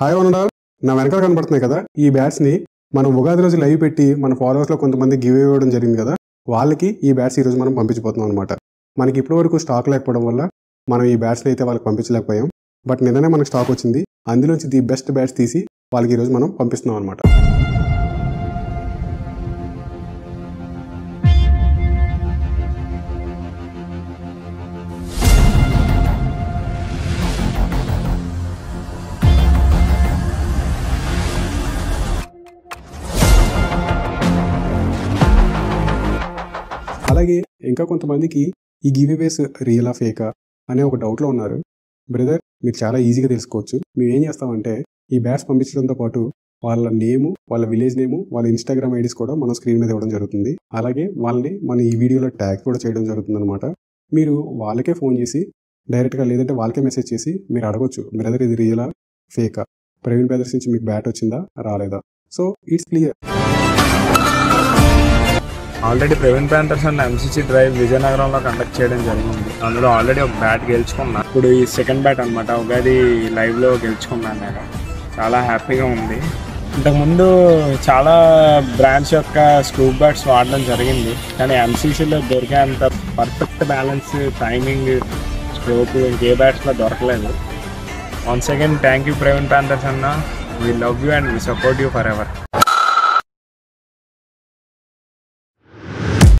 Hi వనడా, నా వెనకాల కనబడుతున్నాయి కదా ఈ బ్యాట్స్ని మనం ఉగాది రోజు లైవ్ పెట్టి మన ఫాలోవర్స్లో కొంతమంది గివ్ ఇవ్వడం జరిగింది కదా, వాళ్ళకి ఈ బ్యాట్స్ ఈరోజు మనం పంపించబోతున్నాం అనమాట. మనకి ఇప్పటివరకు స్టాక్ లేకపోవడం వల్ల మనం ఈ బ్యాట్స్ని అయితే వాళ్ళకి పంపించలేకపోయాం. బట్ నిన్ననే మనకు స్టాక్ వచ్చింది, అందులోంచి ది బెస్ట్ బ్యాట్స్ తీసి వాళ్ళకి ఈరోజు మనం పంపిస్తున్నాం అనమాట. అలాగే ఇంకా కొంతమందికి ఈ గివ్ అవేస్ రియలా ఫేకా అనే ఒక డౌట్లో ఉన్నారు. బ్రదర్, మీరు చాలా ఈజీగా తెలుసుకోవచ్చు. మేము ఏం చేస్తామంటే ఈ బ్యాట్స్ పంపించడంతో పాటు వాళ్ళ నేము, వాళ్ళ విలేజ్ నేము, వాళ్ళ ఇన్స్టాగ్రామ్ ఐడీస్ కూడా మనం స్క్రీన్ మీద ఇవ్వడం జరుగుతుంది. అలాగే వాళ్ళని మన ఈ వీడియోలో ట్యాగ్ కూడా చేయడం జరుగుతుంది అనమాట. మీరు వాళ్ళకే ఫోన్ చేసి డైరెక్ట్గా, లేదంటే వాళ్ళకే మెసేజ్ చేసి మీరు అడగొచ్చు, బ్రదర్ ఇది రియలా ఫేకా, ప్రవీణ్ బ్రదర్స్ నుంచి మీకు బ్యాట్ వచ్చిందా రాలేదా. So it's clear. Already Praveen Panthers and MCC drive విజయనగరంలో కండక్ట్ చేయడం జరిగింది. అందులో ఆల్రెడీ ఒక బ్యాట్ గెలుచుకున్నా. ఇప్పుడు ఈ సెకండ్ బ్యాట్ అనమాట, ఉగాది లైవ్లో గెలుచుకున్నాను నేను. చాలా హ్యాపీగా ఉంది. ఇంతకుముందు చాలా బ్రాండ్స్ యొక్క స్కూప్ బ్యాట్స్ వాడడం జరిగింది, కానీ ఎంసీసీలో దొరికేంత పర్ఫెక్ట్ బ్యాలెన్స్, టైమింగ్, స్ట్రోక్ ఇంకే బ్యాట్స్లో దొరకలేదు. Once again thank you Praveen panthers అన్న. We love you and we support you for ever.